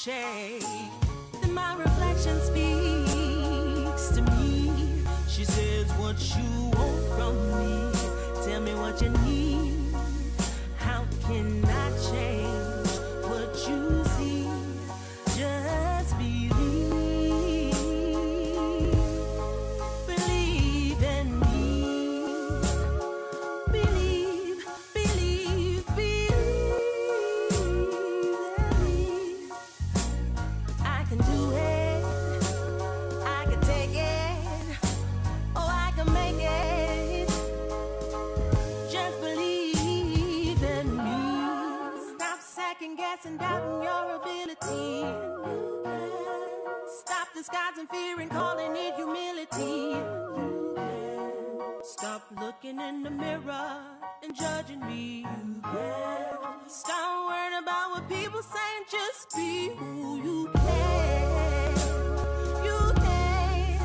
shade. Then my reflection speaks to me. She says, what you want from me, tell me what you need. How can I change what you see? Just believe, believe in me. Believe, believe, believe in me. I can do it, I can take it, oh I can make it. Just believe in me. Stop second guessing, doubting your ability. Stop disguising fear and calling it humility. Stop looking in the mirror and judging me. Stop worrying about what people say and just be who you can. You can.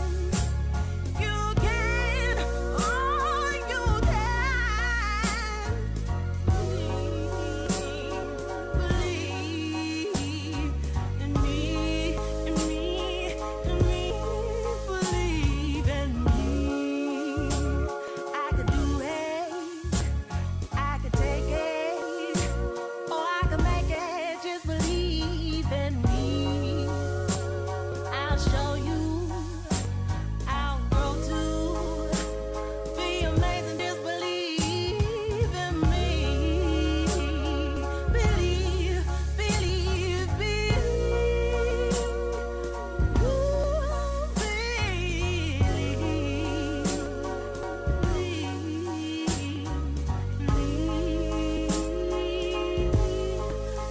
You can. Oh, you can. Believe in me, in me, in me. Believe in me. I can do it. I can take it. Oh, I can make it. Just believe in me. I'll show you. I'll grow to be amazing. Just believe in me. Believe, believe, believe. Ooh, believe,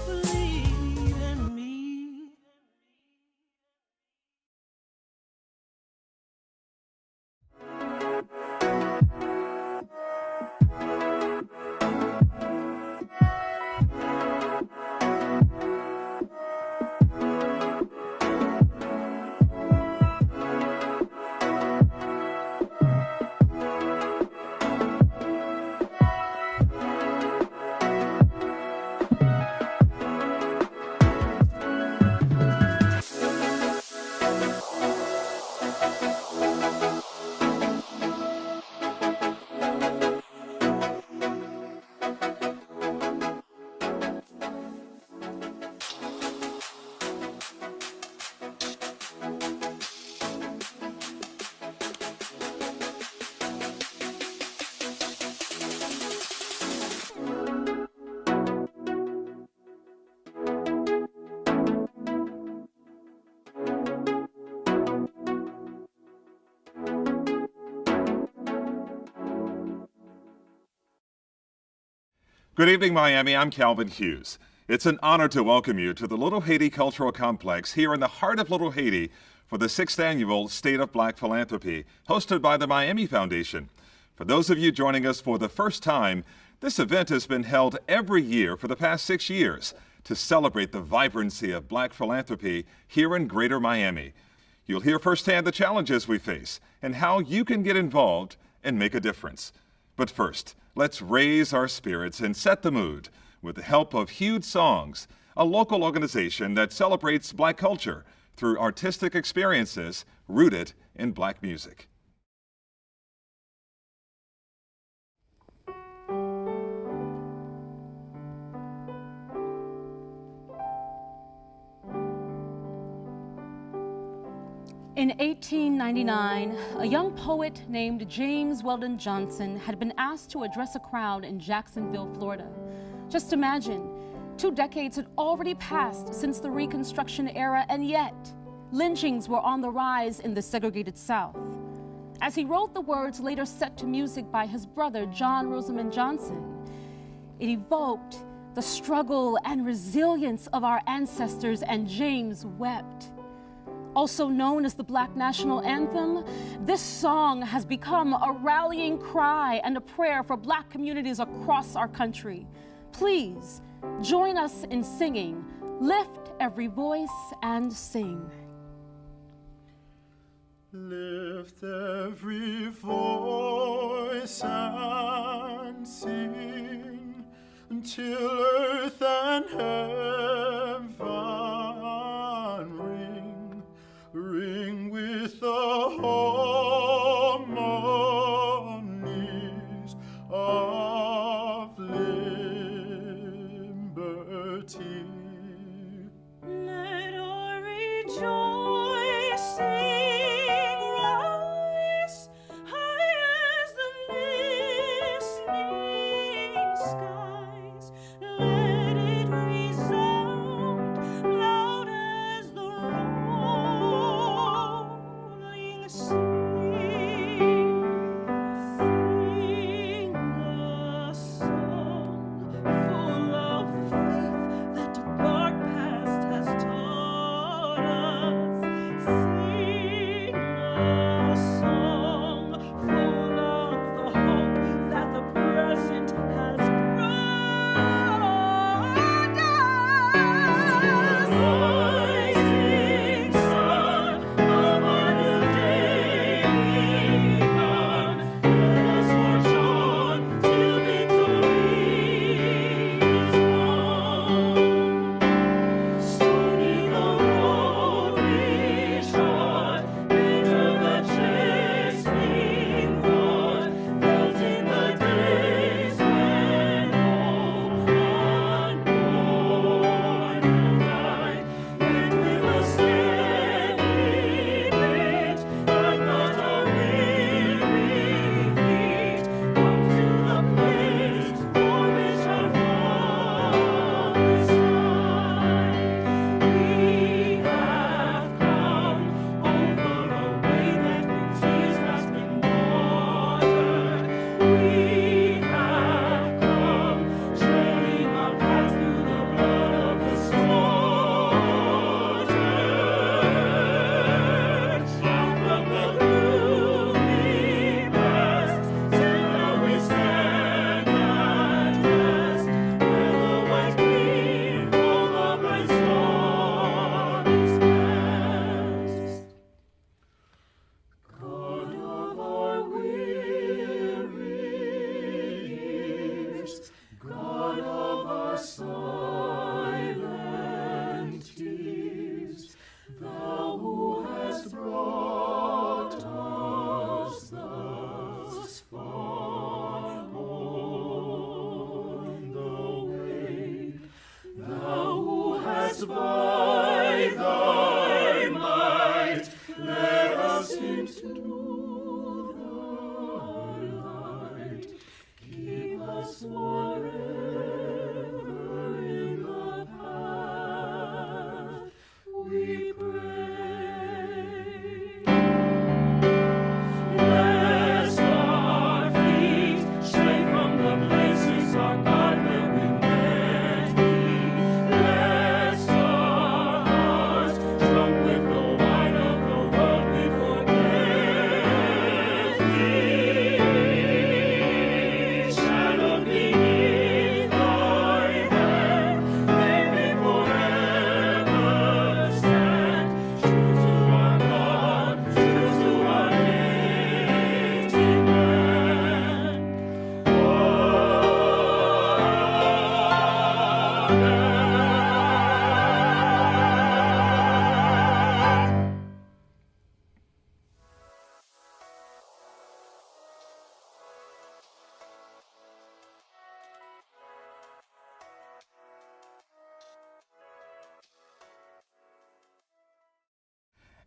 believe in me. Good evening, Miami. I'm Calvin Hughes. It's an honor to welcome you to the Little Haiti Cultural Complex here in the heart of Little Haiti for the 6th Annual State of Black Philanthropy, hosted by the Miami Foundation. For those of you joining us for the first time, this event has been held every year for the past 6 years to celebrate the vibrancy of black philanthropy here in Greater Miami. You'll hear firsthand the challenges we face and how you can get involved and make a difference. But first, let's raise our spirits and set the mood with the help of Huge Songs, a local organization that celebrates black culture through artistic experiences rooted in black music. In 1899, a young poet named James Weldon Johnson had been asked to address a crowd in Jacksonville, Florida. Just imagine, 2 decades had already passed since the Reconstruction era, and yet lynchings were on the rise in the segregated South. As he wrote the words later set to music by his brother, John Rosamond Johnson, it evoked the struggle and resilience of our ancestors, and James wept. Also known as the Black National Anthem, this song has become a rallying cry and a prayer for black communities across our country. Please join us in singing, Lift Every Voice and Sing. Lift every voice and sing until earth and heaven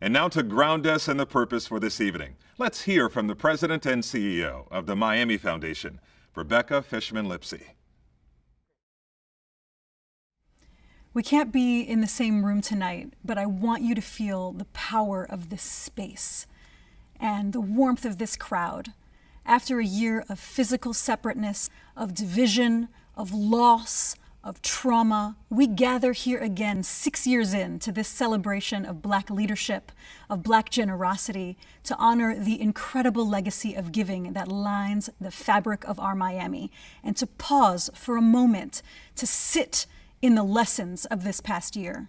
And now to ground us in the purpose for this evening, let's hear from the President and CEO of the Miami Foundation, Rebecca Fishman-Lipsey. We can't be in the same room tonight, but I want you to feel the power of this space and the warmth of this crowd. After a year of physical separateness, of division, of loss, of trauma, we gather here again 6 years into this celebration of Black leadership, of Black generosity, to honor the incredible legacy of giving that lines the fabric of our Miami, and to pause for a moment to sit in the lessons of this past year.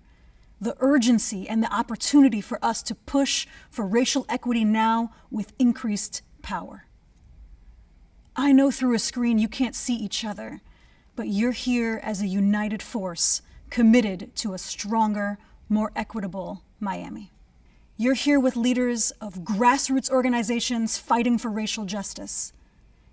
The urgency and the opportunity for us to push for racial equity now with increased power. I know through a screen you can't see each other, but you're here as a united force, committed to a stronger, more equitable Miami. You're here with leaders of grassroots organizations fighting for racial justice.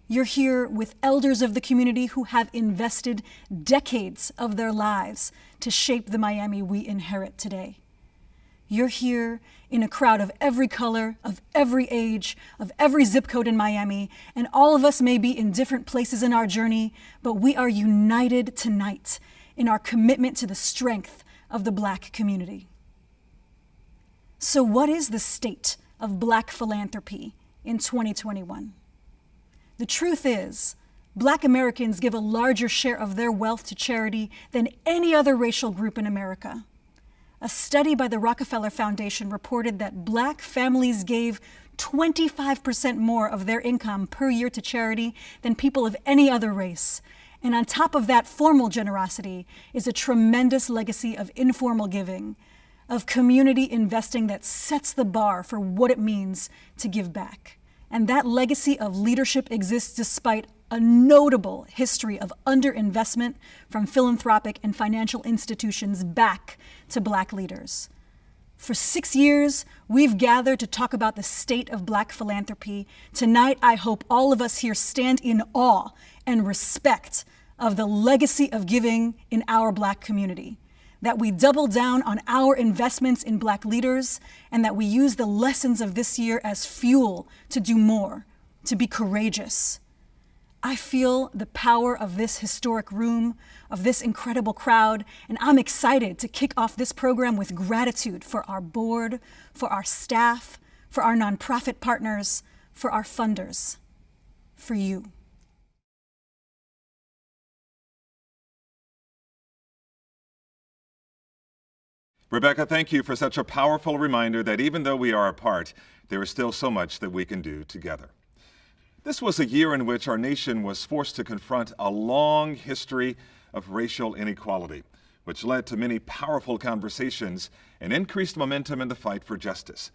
You're here with elders of the community who have invested decades of their lives to shape the Miami we inherit today. You're here in a crowd of every color, of every age, of every zip code in Miami, and all of us may be in different places in our journey, but we are united tonight in our commitment to the strength of the Black community. So what is the state of Black philanthropy in 2021? The truth is, Black Americans give a larger share of their wealth to charity than any other racial group in America. A study by the Rockefeller Foundation reported that Black families gave 25% more of their income per year to charity than people of any other race. And on top of that formal generosity is a tremendous legacy of informal giving, of community investing that sets the bar for what it means to give back. And that legacy of leadership exists despite a notable history of underinvestment from philanthropic and financial institutions back to Black leaders. For 6 years, we've gathered to talk about the state of Black philanthropy. Tonight, I hope all of us here stand in awe and respect of the legacy of giving in our Black community, that we double down on our investments in Black leaders, and that we use the lessons of this year as fuel to do more, to be courageous. I feel the power of this historic room, of this incredible crowd, and I'm excited to kick off this program with gratitude for our board, for our staff, for our nonprofit partners, for our funders, for you. Rebecca, thank you for such a powerful reminder that even though we are apart, there is still so much that we can do together. This was a year in which our nation was forced to confront a long history of racial inequality, which led to many powerful conversations and increased momentum in the fight for justice.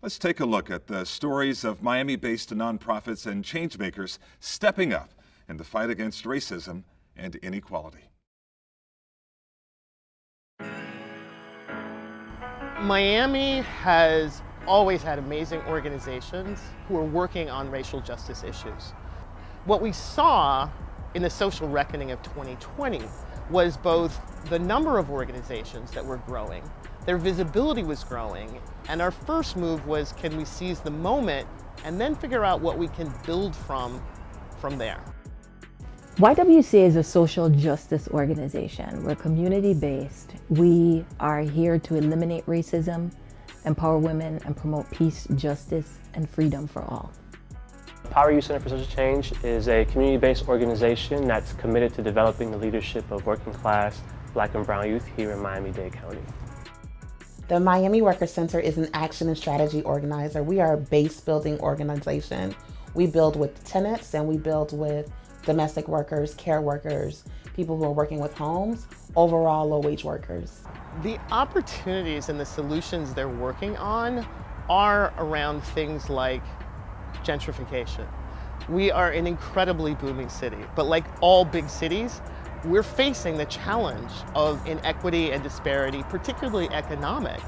Let's take a look at the stories of Miami-based nonprofits and changemakers stepping up in the fight against racism and inequality. Miami has always had amazing organizations who are working on racial justice issues. What we saw in the social reckoning of 2020 was both the number of organizations that were growing, their visibility was growing, and our first move was, can we seize the moment and then figure out what we can build from there. YWCA is a social justice organization. We're community-based. We are here to eliminate racism, empower women, and promote peace, justice, and freedom for all. Power Youth Center for Social Change is a community-based organization that's committed to developing the leadership of working class Black and brown youth here in Miami-Dade County. The Miami Worker Center is an action and strategy organizer. We are a base-building organization. We build with tenants and we build with domestic workers, care workers, people who are working with homes, overall low-wage workers. The opportunities and the solutions they're working on are around things like gentrification. We are an incredibly booming city, but like all big cities, we're facing the challenge of inequity and disparity, particularly economic.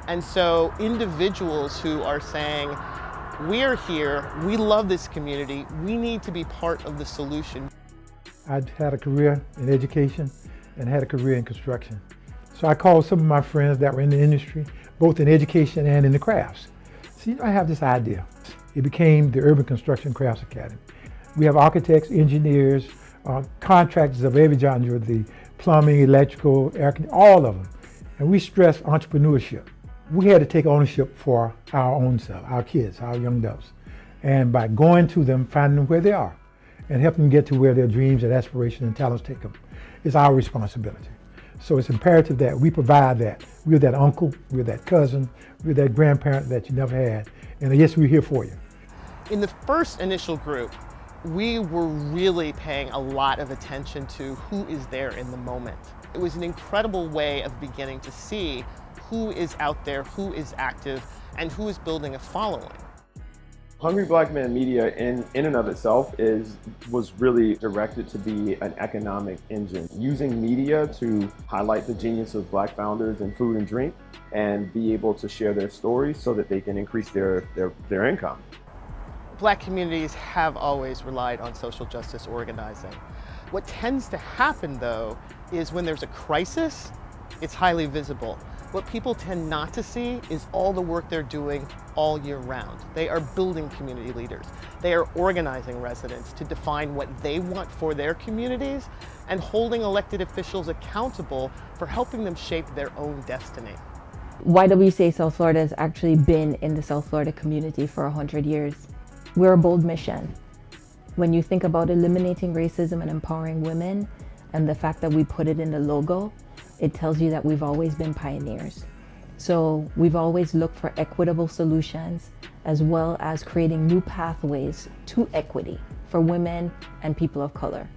And so individuals who are saying, we are here, we love this community, we need to be part of the solution. I'd had a career in education and had a career in construction. So I called some of my friends that were in the industry, both in education and in the crafts. So I have this idea. It became the Urban Construction Crafts Academy. We have architects, engineers, contractors of every genre, the plumbing, electrical, air conditioning, all of them. And we stress entrepreneurship. We had to take ownership for our own self, our kids, our young adults. And by going to them, finding them where they are, and helping them get to where their dreams and aspirations and talents take them, is our responsibility. So it's imperative that we provide that. We're that uncle, we're that cousin, we're that grandparent that you never had. And yes, we're here for you. In the first initial group, we were really paying a lot of attention to who is there in the moment. It was an incredible way of beginning to see who is out there, who is active, and who is building a following. Hungry Black Man Media in and of itself was really directed to be an economic engine, using media to highlight the genius of Black founders in food and drink and be able to share their stories so that they can increase their income. Black communities have always relied on social justice organizing. What tends to happen, though, is when there's a crisis, it's highly visible. What people tend not to see is all the work they're doing all year round. They are building community leaders. They are organizing residents to define what they want for their communities and holding elected officials accountable for helping them shape their own destiny. YWCA South Florida has actually been in the South Florida community for 100 years. We're a bold mission. When you think about eliminating racism and empowering women, and the fact that we put it in the logo, it tells you that we've always been pioneers. So we've always looked for equitable solutions, as well as creating new pathways to equity for women and people of color.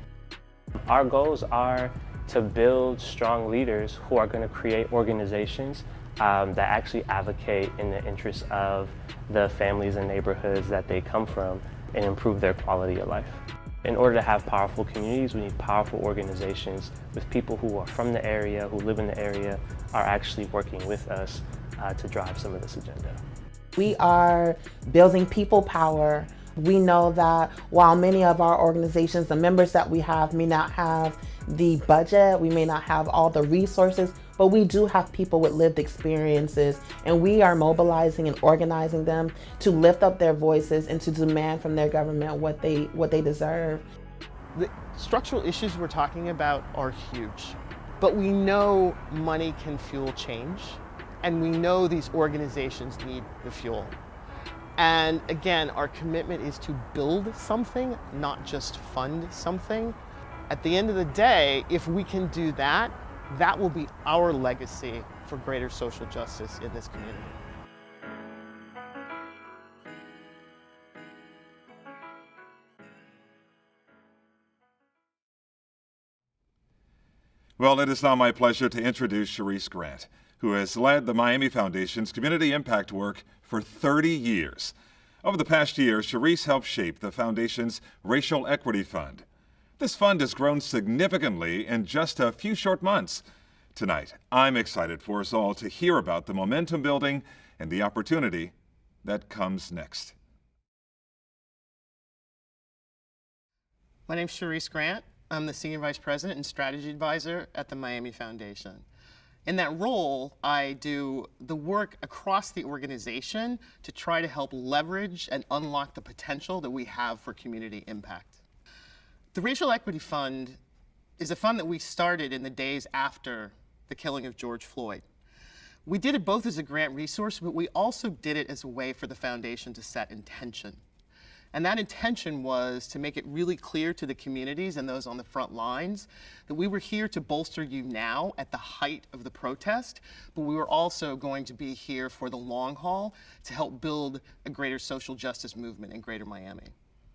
Our goals are to build strong leaders who are going to create organizations that actually advocate in the interests of the families and neighborhoods that they come from and improve their quality of life. In order to have powerful communities, we need powerful organizations with people who are from the area, who live in the area, are actually working with us to drive some of this agenda. We are building people power. We know that while many of our organizations, the members that we have may not have the budget, we may not have all the resources, but we do have people with lived experiences, and we are mobilizing and organizing them to lift up their voices and to demand from their government what they deserve. The structural issues we're talking about are huge, but we know money can fuel change, and we know these organizations need the fuel. And again, our commitment is to build something, not just fund something. At the end of the day, if we can do that, that will be our legacy for greater social justice in this community. Well, it is now my pleasure to introduce Cherise Grant, who has led the Miami Foundation's community impact work for 30 years. Over the past year, Cherise helped shape the Foundation's Racial Equity Fund. This fund has grown significantly in just a few short months. Tonight, I'm excited for us all to hear about the momentum building and the opportunity that comes next. My name's Cherise Grant. I'm the Senior Vice President and Strategy Advisor at the Miami Foundation. In that role, I do the work across the organization to try to help leverage and unlock the potential that we have for community impact. The Racial Equity Fund is a fund that we started in the days after the killing of George Floyd. We did it both as a grant resource, but we also did it as a way for the foundation to set intention. And that intention was to make it really clear to the communities and those on the front lines that we were here to bolster you now at the height of the protest, but we were also going to be here for the long haul to help build a greater social justice movement in Greater Miami.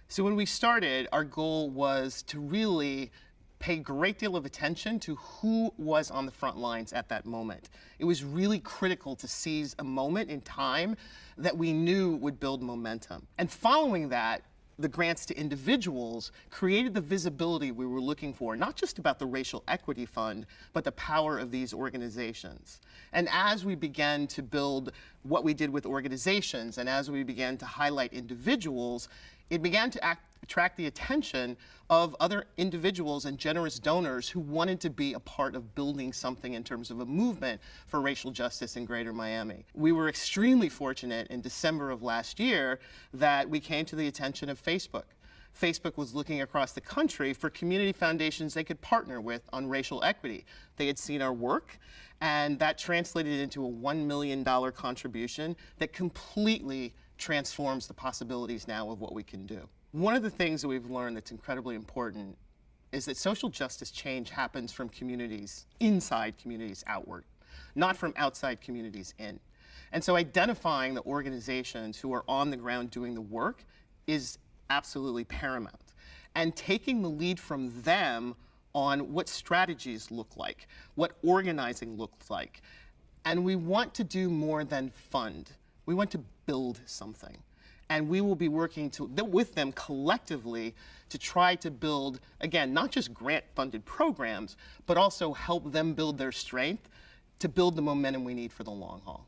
So when we started, our goal was to really pay a great deal of attention to who was on the front lines at that moment. It was really critical to seize a moment in time that we knew would build momentum. And following that, the grants to individuals created the visibility we were looking for, not just about the Racial Equity Fund, but the power of these organizations. And as we began to build what we did with organizations, and as we began to highlight individuals, it began to attract the attention of other individuals and generous donors who wanted to be a part of building something in terms of a movement for racial justice in Greater Miami. We were extremely fortunate in December of last year that we came to the attention of Facebook. Facebook was looking across the country for community foundations they could partner with on racial equity. They had seen our work, and that translated into a $1 million contribution that completely transforms the possibilities now of what we can do. One of the things that we've learned that's incredibly important is that social justice change happens from communities, inside communities outward, not from outside communities in. And so identifying the organizations who are on the ground doing the work is absolutely paramount. And taking the lead from them on what strategies look like, what organizing looks like. And we want to do more than fund. We want to build something. And we will be working with them collectively to try to build, again, not just grant-funded programs, but also help them build their strength to build the momentum we need for the long haul.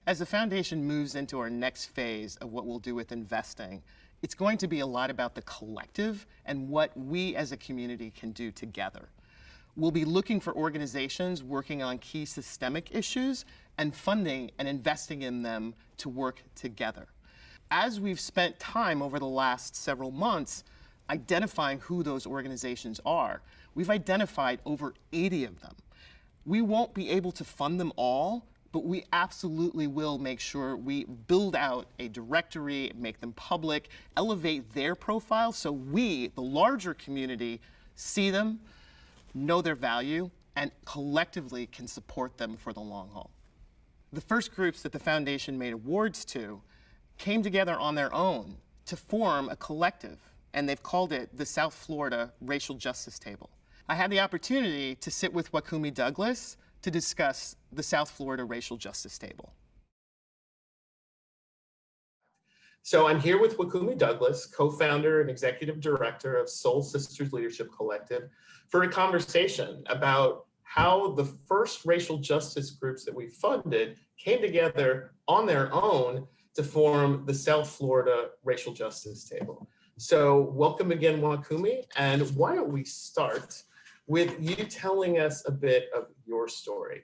As the foundation moves into our next phase of what we'll do with investing, it's going to be a lot about the collective and what we as a community can do together. We'll be looking for organizations working on key systemic issues and funding and investing in them to work together. As we've spent time over the last several months identifying who those organizations are, we've identified over 80 of them. We won't be able to fund them all, but we absolutely will make sure we build out a directory, make them public, elevate their profile so we, the larger community, see them, know their value, and collectively can support them for the long haul. The first groups that the foundation made awards to came together on their own to form a collective, and they've called it the South Florida Racial Justice Table. I had the opportunity to sit with Wakumi Douglas to discuss the South Florida Racial Justice Table. So I'm here with Wakumi Douglas, co-founder and executive director of Soul Sisters Leadership Collective, for a conversation about how the first racial justice groups that we funded came together on their own to form the South Florida Racial Justice Table. So welcome again, Wakumi, and why don't we start with you telling us a bit of your story,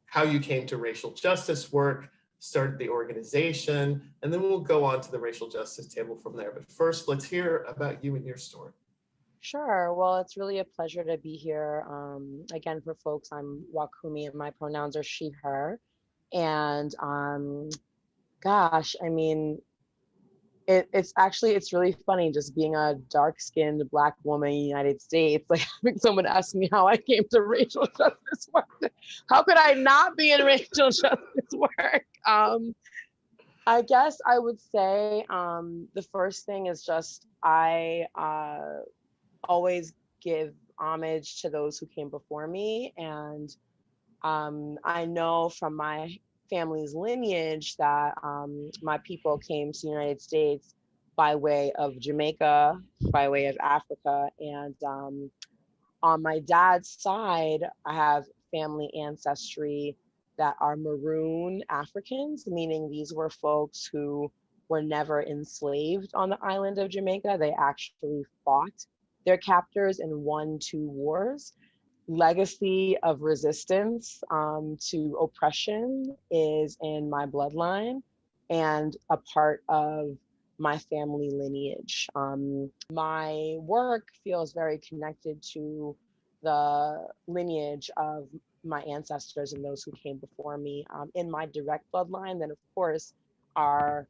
how you came to racial justice work, started the organization, and then we'll go on to the racial justice table from there. But first, let's hear about you and your story. Sure. Well, it's really a pleasure to be here. Again, for folks, I'm Wakumi and my pronouns are she, her. And gosh, I mean, it's really funny just being a dark-skinned Black woman in the United States. Like having someone ask me how I came to racial justice work. How could I not be in racial justice work? I guess I would say the first thing is just I always give homage to those who came before me, and I know from my family's lineage that my people came to the United States by way of Jamaica, by way of Africa. And on my dad's side, I have family ancestry that are Maroon Africans, meaning these were folks who were never enslaved on the island of Jamaica. They actually fought their captors and won 2 wars. Legacy of resistance to oppression is in my bloodline and a part of my family lineage. My work feels very connected to the lineage of my ancestors and those who came before me. In my direct bloodline, then of course, are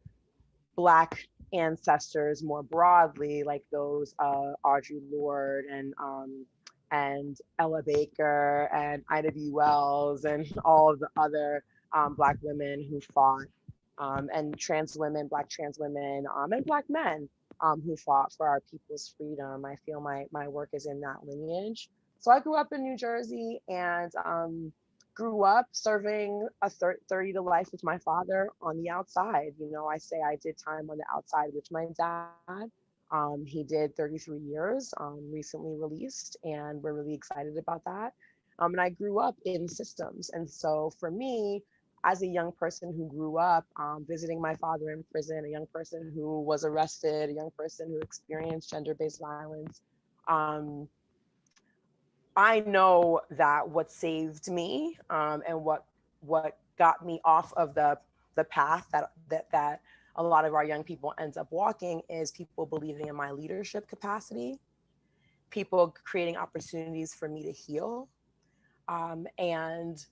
Black ancestors more broadly, like those Audre Lorde and Ella Baker and Ida B. Wells and all of the other Black women who fought, and trans women, Black trans women, and Black men who fought for our people's freedom. I feel my work is in that lineage. So I grew up in New Jersey and grew up serving a 30 to life with my father on the outside. You know, I say I did time on the outside with my dad. He did 33 years, recently released, and we're really excited about that. And I grew up in systems. And so for me, as a young person who grew up visiting my father in prison, a young person who was arrested, a young person who experienced gender-based violence, I know that what saved me and what got me off of the path that a lot of our young people ends up walking is people believing in my leadership capacity, people creating opportunities for me to heal, and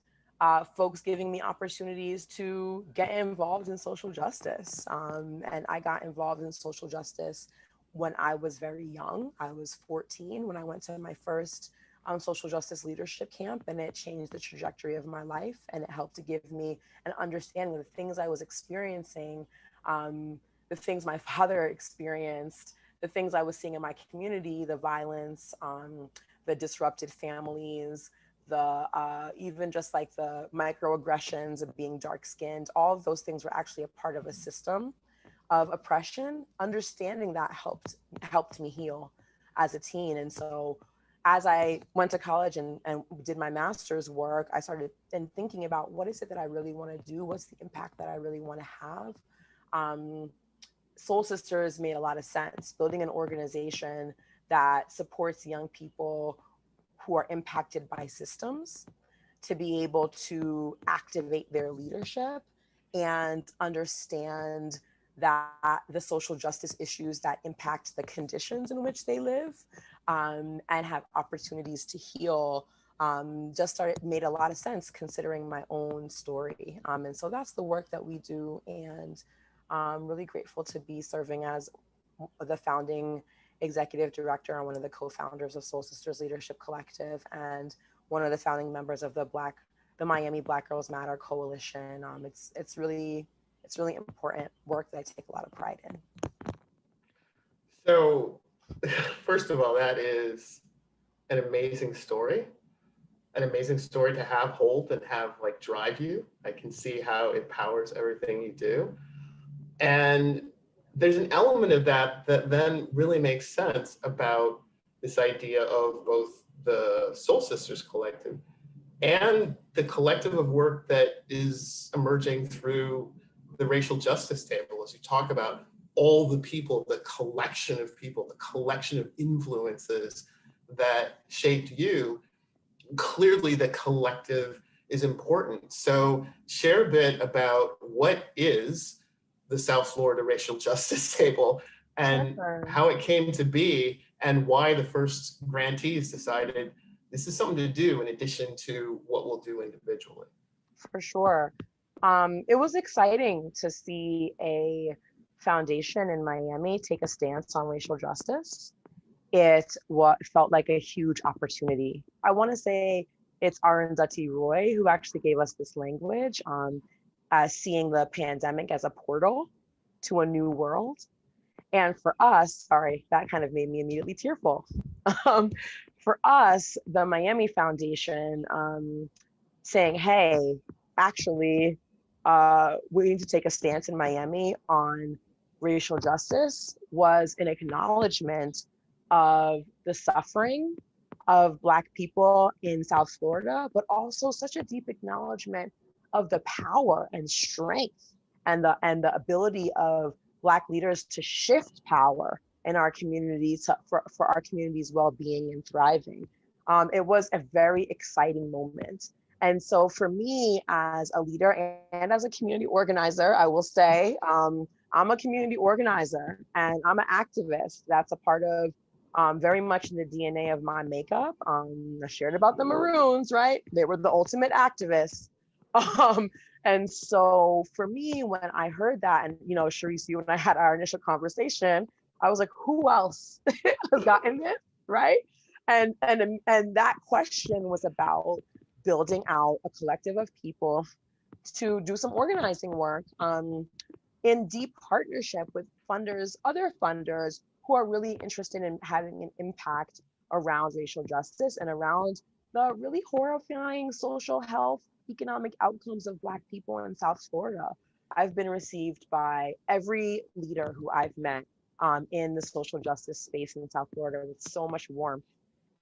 folks giving me opportunities to get involved in social justice. And I got involved in social justice when I was very young. I was 14 when I went to my first social justice leadership camp, and it changed the trajectory of my life, and it helped to give me an understanding of the things I was experiencing, the things my father experienced, the things I was seeing in my community, the violence, the disrupted families, the even just like the microaggressions of being dark-skinned. All of those things were actually a part of a system of oppression. Understanding that helped me heal as a teen. And so as I went to college and did my master's work, I started then thinking about, what is it that I really want to do? What's the impact that I really want to have? Soul Sisters made a lot of sense. Building an organization that supports young people who are impacted by systems to be able to activate their leadership and understand that the social justice issues that impact the conditions in which they live, and have opportunities to heal, made a lot of sense considering my own story. And so that's the work that we do. And I'm really grateful to be serving as the founding executive director and one of the co-founders of Soul Sisters Leadership Collective, and one of the founding members of the Miami Black Girls Matter Coalition. It's really important work that I take a lot of pride in. So, first of all, that is an amazing story to have hold and have like drive you. I can see how it powers everything you do. And there's an element of that then really makes sense about this idea of both the Soul Sisters Collective and the collective of work that is emerging through the racial justice table, as you talk about all the people, the collection of influences that shaped you. Clearly the collective is important. So share a bit about what is the South Florida Racial Justice Table and how it came to be, and why the first grantees decided this is something to do in addition to what we'll do individually. For sure. It was exciting to see a foundation in Miami take a stance on racial justice. It felt like a huge opportunity. I want to say it's Arundhati Roy who actually gave us this language, seeing the pandemic as a portal to a new world. And for us, sorry, that kind of made me immediately tearful. For us, the Miami Foundation saying, hey, actually, we need to take a stance in Miami on racial justice was an acknowledgement of the suffering of Black people in South Florida, but also such a deep acknowledgement of the power and strength and the ability of Black leaders to shift power in our communities for our community's well-being and thriving. It was a very exciting moment. And so for me as a leader and as a community organizer, I will say, I'm a community organizer and I'm an activist. That's a part of very much in the DNA of my makeup. I shared about the Maroons, right? They were the ultimate activists. And so for me, when I heard that, and Sharice, you and I had our initial conversation, I was like, who else has gotten it, right? And that question was about building out a collective of people to do some organizing work in deep partnership with other funders who are really interested in having an impact around racial justice and around the really horrifying social health, economic outcomes of Black people in South Florida. I've been received by every leader who I've met in the social justice space in South Florida with so much warmth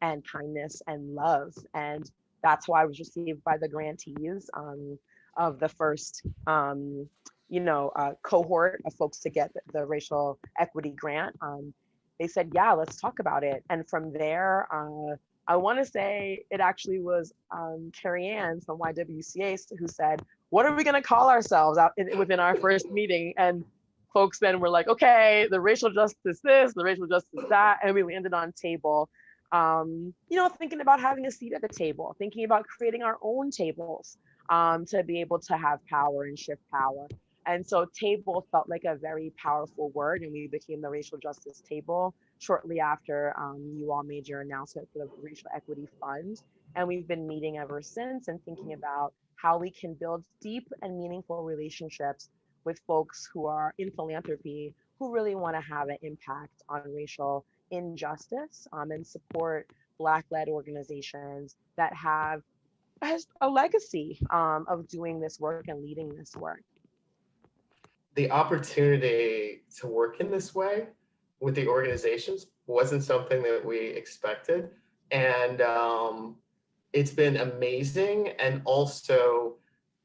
and kindness and love. And that's why I was received by the grantees. of the first, cohort of folks to get the racial equity grant, they said, yeah, let's talk about it. And from there, I want to say it actually was Carrie Ann from YWCA who said, what are we going to call ourselves within our first meeting? And folks then were like, okay, the racial justice this, the racial justice that, and we landed on table. Thinking about having a seat at the table, thinking about creating our own tables to be able to have power and shift power. And so table felt like a very powerful word, and we became the Racial Justice Table shortly after you all made your announcement for the Racial Equity Fund. And we've been meeting ever since and thinking about how we can build deep and meaningful relationships with folks who are in philanthropy, who really want to have an impact on racial injustice and support Black-led organizations that has a legacy of doing this work and leading this work. The opportunity to work in this way with the organizations wasn't something that we expected. And it's been amazing, and also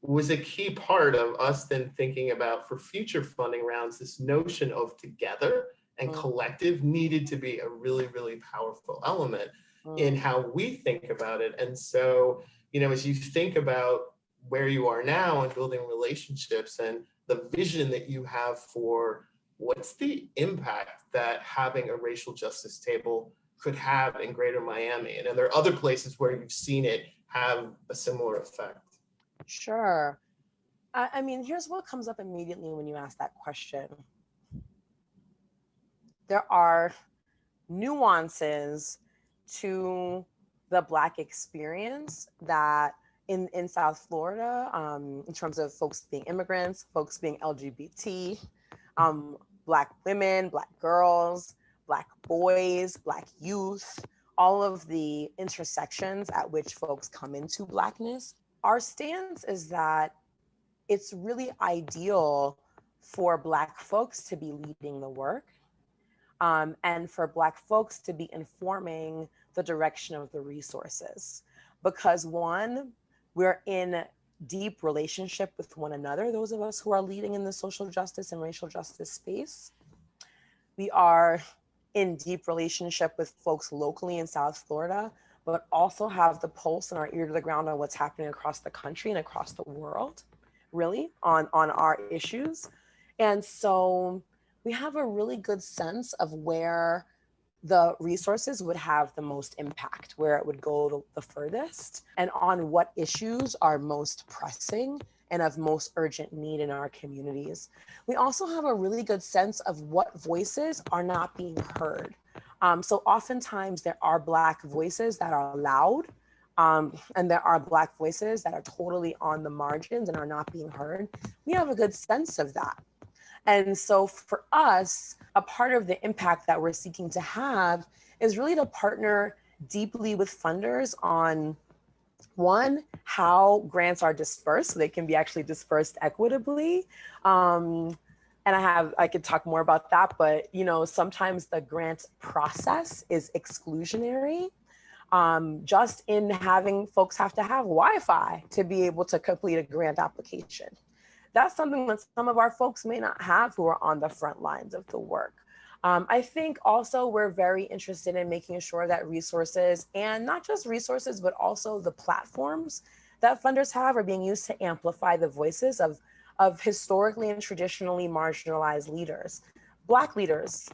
was a key part of us then thinking about for future funding rounds, this notion of together and collective needed to be a really, really powerful element in how we think about it. And so, as you think about where you are now and building relationships and the vision that you have for what's the impact that having a racial justice table could have in Greater Miami, and are there other places where you've seen it have a similar effect? Sure. I mean, here's what comes up immediately when you ask that question. There are nuances to the Black experience that in South Florida, in terms of folks being immigrants, folks being LGBT, Black women, Black girls, Black boys, Black youth, all of the intersections at which folks come into Blackness. Our stance is that it's really ideal for Black folks to be leading the work and for Black folks to be informing the direction of the resources. Because one, we're in deep relationship with one another, those of us who are leading in the social justice and racial justice space. We are in deep relationship with folks locally in South Florida, but also have the pulse and our ear to the ground on what's happening across the country and across the world, really, on our issues. And so we have a really good sense of where the resources would have the most impact, where it would go the furthest, and on what issues are most pressing and of most urgent need in our communities. We also have a really good sense of what voices are not being heard. So oftentimes there are Black voices that are loud, and there are Black voices that are totally on the margins and are not being heard. We have a good sense of that. And so for us, a part of the impact that we're seeking to have is really to partner deeply with funders on, one, how grants are dispersed so they can be actually dispersed equitably. And I could talk more about that, but sometimes the grant process is exclusionary. Just in having folks have to have Wi-Fi to be able to complete a grant application. That's something that some of our folks may not have who are on the front lines of the work. I think also we're very interested in making sure that resources, and not just resources, but also the platforms that funders have, are being used to amplify the voices of historically and traditionally marginalized leaders, Black leaders,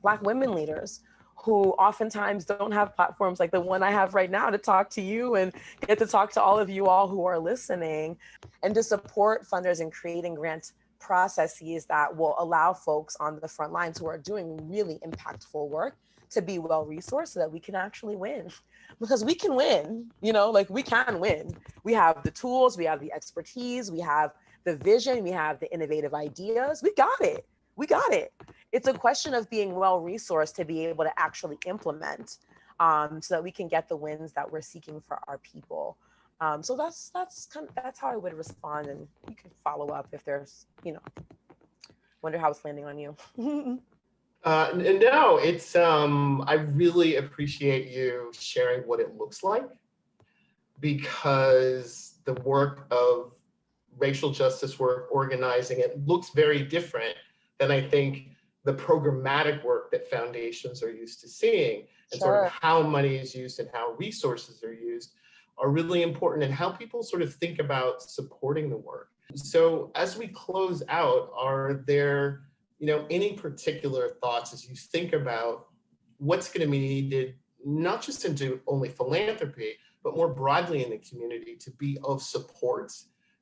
Black women leaders, who oftentimes don't have platforms like the one I have right now to talk to you and get to talk to all of you all who are listening, and to support funders in creating grant processes that will allow folks on the front lines who are doing really impactful work to be well-resourced so that we can actually win. Because we can win, we can win. We have the tools, we have the expertise, we have the vision, we have the innovative ideas. We got it. It's a question of being well-resourced to be able to actually implement so that we can get the wins that we're seeking for our people. So that's how I would respond, and you can follow up if there's, wonder how it's landing on you. No, it's, I really appreciate you sharing what it looks like, because the work of racial justice work, organizing, it looks very different than I think the programmatic work that foundations are used to seeing. And sort of how money is used and how resources are used are really important, and how people sort of think about supporting the work. So as we close out, are there, any particular thoughts as you think about what's going to be needed, not just into only philanthropy, but more broadly in the community, to be of support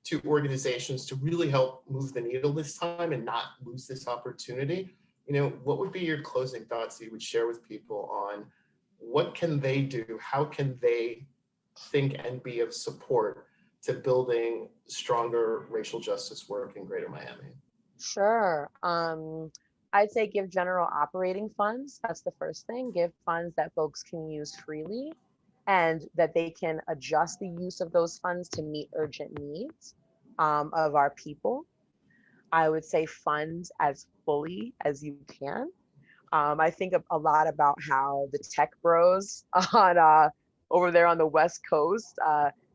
to organizations to really help move the needle this time and not lose this opportunity? What would be your closing thoughts that you would share with people on what can they do? How can they think and be of support to building stronger racial justice work in Greater Miami? Sure. I'd say give general operating funds. That's the first thing. Give funds that folks can use freely and that they can adjust the use of those funds to meet urgent needs of our people. I would say fund as fully as you can. I think a lot about how the tech bros on over there on the West Coast,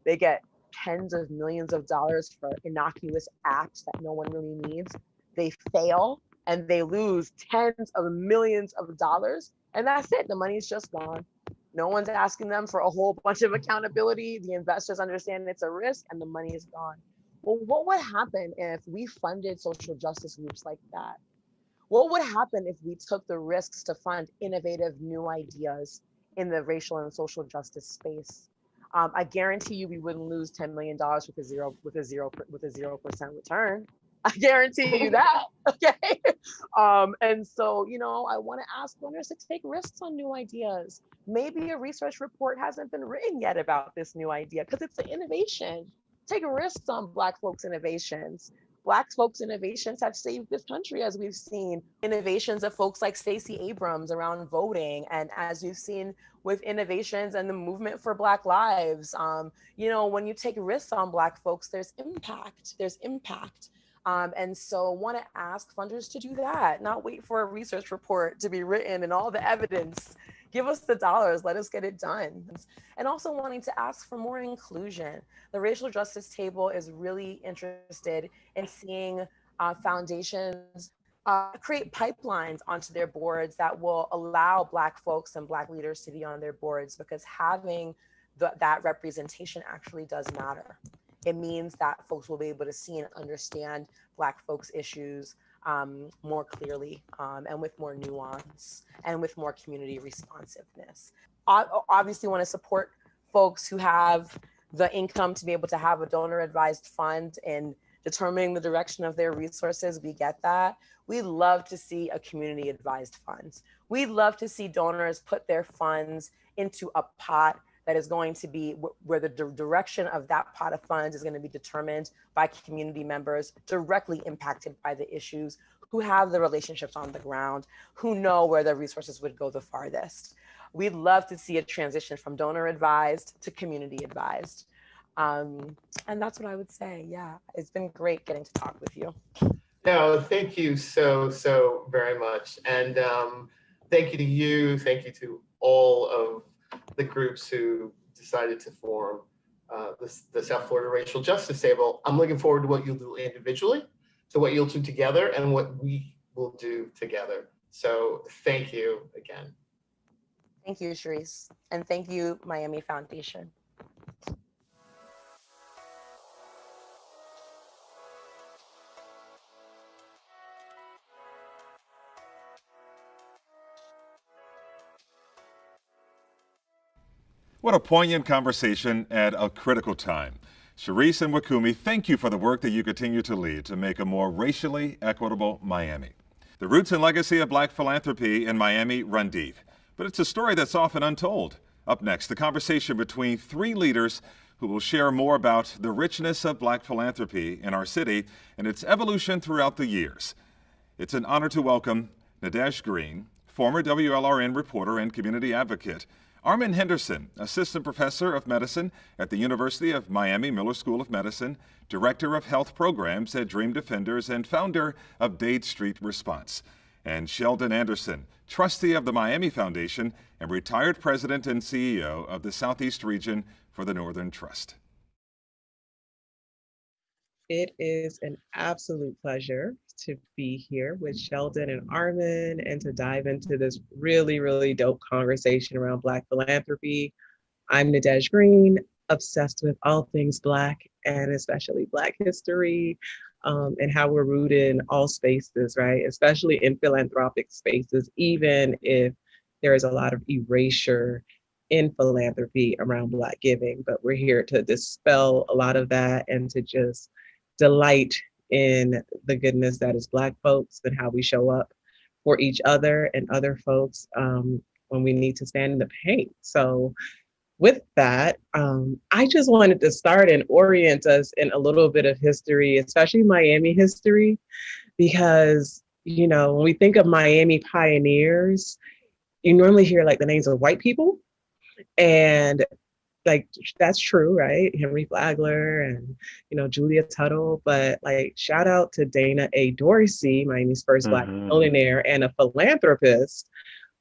they get tens of millions of dollars for innocuous apps that no one really needs. They fail and they lose tens of millions of dollars, and that's it. The money's just gone. No one's asking them for a whole bunch of accountability. The investors understand it's a risk and the money is gone. Well, what would happen if we funded social justice groups like that? What would happen if we took the risks to fund innovative new ideas in the racial and social justice space? I guarantee you we wouldn't lose $10 million with a 0% return. I guarantee you that, okay? And so, I want to ask donors to take risks on new ideas. Maybe a research report hasn't been written yet about this new idea because it's an innovation. Take risks on Black folks' innovations. Black folks' innovations have saved this country, as we've seen. Innovations of folks like Stacey Abrams around voting, and as you've seen with innovations and the movement for Black lives. When you take risks on Black folks, there's impact. And so want to ask funders to do that, not wait for a research report to be written and all the evidence. Give us the dollars, let us get it done. And also wanting to ask for more inclusion. The Racial Justice Table is really interested in seeing foundations create pipelines onto their boards that will allow Black folks and Black leaders to be on their boards, because having that representation actually does matter. It means that folks will be able to see and understand Black folks' issues more clearly and with more nuance and with more community responsiveness. Obviously want to support folks who have the income to be able to have a donor advised fund in determining the direction of their resources. We get that. We love to see a community advised fund. We'd love to see donors put their funds into a pot that is going to be where the direction of that pot of funds is going to be determined by community members directly impacted by the issues, who have the relationships on the ground, who know where their resources would go the farthest. We'd love to see a transition from donor advised to community advised. And that's what I would say. Yeah, it's been great getting to talk with you. No, thank you so very much. And thank you to you. Thank you to all of the groups who decided to form the South Florida Racial Justice Table. I'm looking forward to what you'll do individually, to what you'll do together, and what we will do together. So thank you again. Thank you, Sharice. And thank you, Miami Foundation. What a poignant conversation at a critical time. Sharice and Wakumi, thank you for the work that you continue to lead to make a more racially equitable Miami. The roots and legacy of Black philanthropy in Miami run deep, but it's a story that's often untold. Up next, the conversation between three leaders who will share more about the richness of Black philanthropy in our city and its evolution throughout the years. It's an honor to welcome Nadesh Green, former WLRN reporter and community advocate, Armin Henderson, Assistant Professor of Medicine at the University of Miami Miller School of Medicine, Director of Health Programs at Dream Defenders, and founder of Dade Street Response, and Sheldon Anderson, Trustee of the Miami Foundation and retired President and CEO of the Southeast Region for the Northern Trust. It is an absolute pleasure to be here with Sheldon and Armin and to dive into this really, really dope conversation around Black philanthropy. I'm Nadege Green, obsessed with all things Black and especially Black history, and how we're rooted in all spaces, right? Especially in philanthropic spaces, even if there is a lot of erasure in philanthropy around Black giving. But we're here to dispel a lot of that and to just delight in the goodness that is Black folks and how we show up for each other and other folks when we need to stand in the paint. So with that, I just wanted to start and orient us in a little bit of history, especially Miami history, because, you know, when we think of Miami pioneers, you normally hear like the names of white people. And like, that's true, right? Henry Flagler and, you know, Julia Tuttle, but like, shout out to Dana A. Dorsey, Miami's first Black millionaire and a philanthropist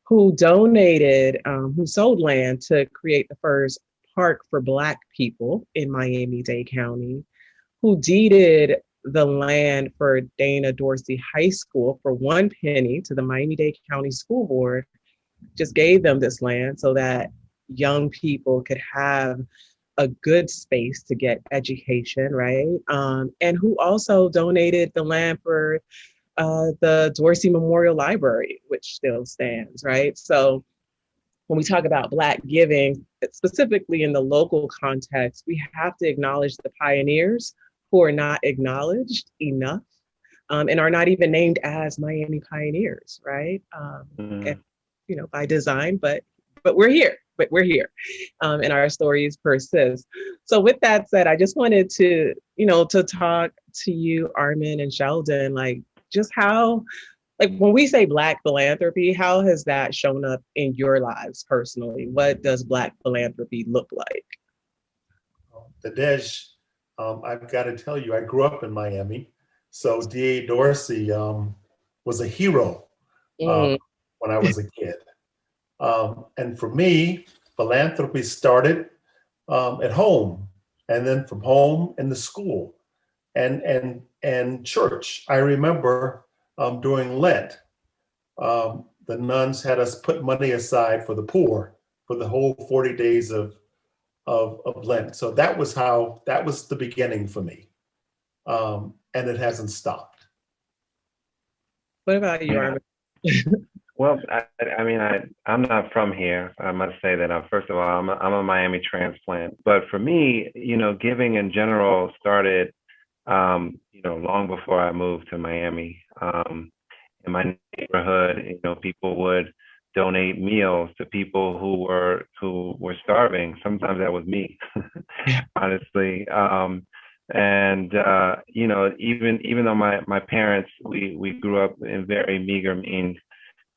who donated, who sold land to create the first park for Black people in Miami-Dade County, who deeded the land for Dana Dorsey High School for 1 penny to the Miami-Dade County School Board, just gave them this land so that young people could have a good space to get education, right? And who also donated the land for the Dorsey Memorial Library, which still stands, right? So when we talk about Black giving, specifically in the local context, we have to acknowledge the pioneers who are not acknowledged enough and are not even named as Miami pioneers, right? And, you know, by design, but we're here. But we're here, and our stories persist. So with that said, I just wanted to, you know, to talk to you, Armin and Sheldon, like just how, like when we say Black philanthropy, how has that shown up in your lives personally? What does Black philanthropy look like? Nadege, I've got to tell you, I grew up in Miami. So D.A. Dorsey was a hero when I was a kid. And for me, philanthropy started at home, and then from home in the school and church. I remember during Lent, the nuns had us put money aside for the poor for the whole 40 days of Lent. So that was the beginning for me, and it hasn't stopped. What about you, Armin? Well, I mean, I'm not from here. I must say that. First of all, I'm a Miami transplant. But for me, you know, giving in general started, you know, long before I moved to Miami. In my neighborhood, you know, people would donate meals to people who were starving. Sometimes that was me, honestly. And you know, even though my parents, we grew up in very meager means,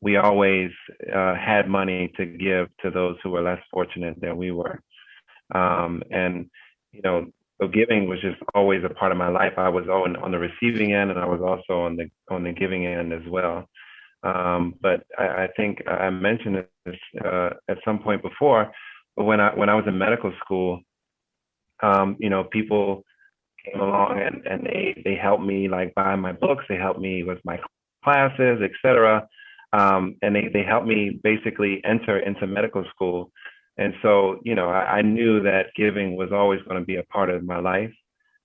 we always had money to give to those who were less fortunate than we were. And, you know, so giving was just always a part of my life. I was on the receiving end, and I was also on the giving end as well. But I think I mentioned this at some point before, but when I was in medical school, you know, people came along and they helped me like buy my books, they helped me with my classes, etc. And they helped me basically enter into medical school. And so, you know, I knew that giving was always going to be a part of my life.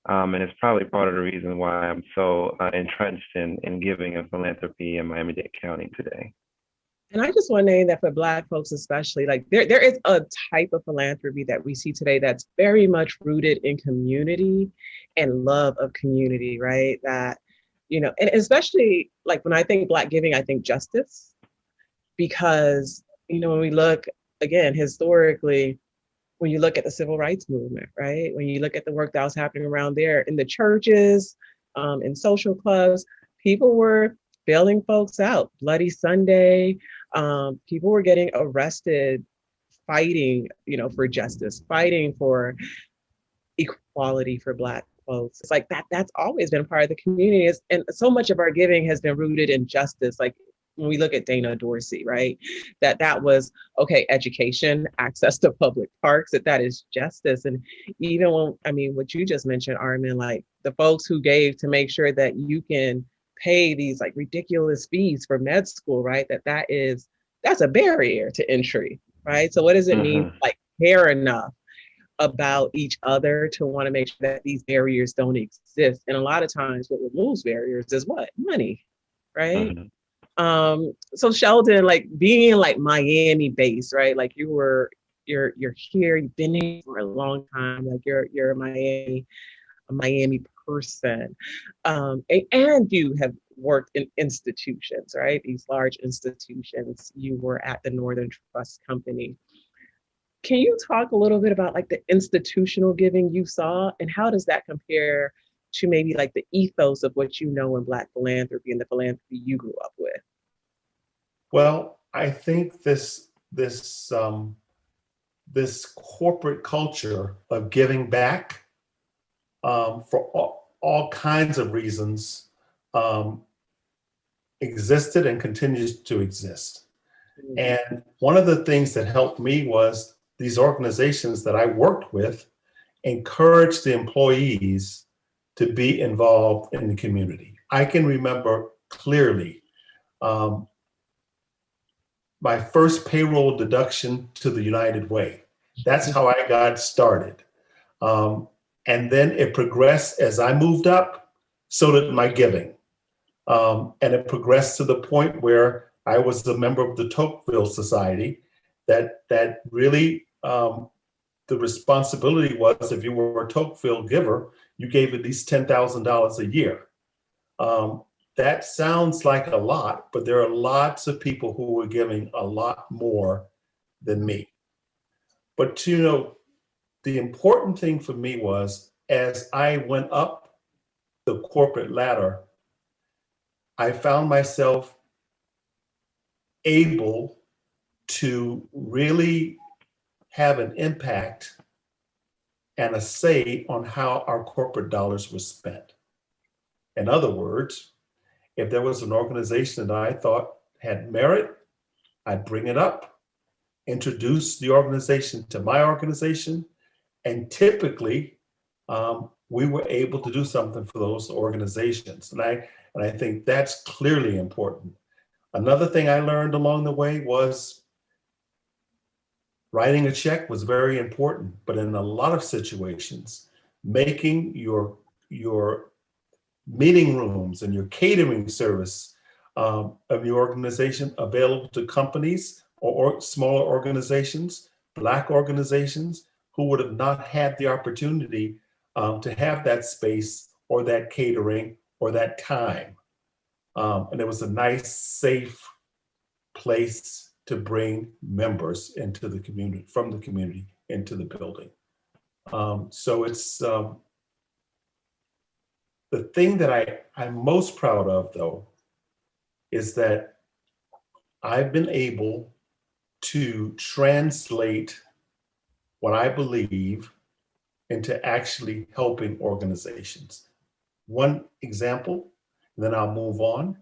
And it's probably part of the reason why I'm so entrenched in giving and philanthropy in Miami-Dade County today. And I just want to name that for Black folks especially, like there is a type of philanthropy that we see today that's very much rooted in community and love of community, right? That, you know, and especially like when I think Black giving, I think justice, because, you know, when we look, again, historically, when you look at the civil rights movement, right? When you look at the work that was happening around there in the churches, in social clubs, people were bailing folks out. Bloody Sunday, people were getting arrested, fighting, you know, for justice, fighting for equality for Black folks. It's like that's always been part of the community. And so much of our giving has been rooted in justice. Like when we look at Dana Dorsey, right, that was, okay, education, access to public parks, that is justice. And even when, I mean, what you just mentioned, Armin, like the folks who gave to make sure that you can pay these like ridiculous fees for med school, right, that's a barrier to entry, right? So what does it mean, like, care enough about each other to want to make sure that these barriers don't exist? And a lot of times what removes barriers is what? Money, right? So Sheldon, like being like Miami based, right? Like you're here, you've been here for a long time, like you're a Miami person. And you have worked in institutions, right? These large institutions. You were at the Northern Trust Company. Can you talk a little bit about like the institutional giving you saw, and how does that compare to maybe like the ethos of what you know in Black philanthropy and the philanthropy you grew up with? Well, I think this corporate culture of giving back for all kinds of reasons existed and continues to exist. And one of the things that helped me was these organizations that I worked with encouraged the employees to be involved in the community. I can remember clearly my first payroll deduction to the United Way. That's how I got started. And then it progressed as I moved up, so did my giving. And it progressed to the point where I was a member of the Tocqueville Society, that really the responsibility was, if you were a Tocqueville giver, you gave at least $10,000 a year. That sounds like a lot, but there are lots of people who were giving a lot more than me. But you know, the important thing for me was, as I went up the corporate ladder, I found myself able to really have an impact and a say on how our corporate dollars were spent. In other words, if there was an organization that I thought had merit, I'd bring it up, introduce the organization to my organization, and typically we were able to do something for those organizations. And I think that's clearly important. Another thing I learned along the way was writing a check was very important, but in a lot of situations, making your meeting rooms and your catering service of your organization available to companies or smaller organizations, Black organizations, who would have not had the opportunity to have that space or that catering or that time. And it was a nice, safe place to bring members into the community, from the community into the building. So it's the thing that I'm most proud of, though, is that I've been able to translate what I believe into actually helping organizations. One example, and then I'll move on.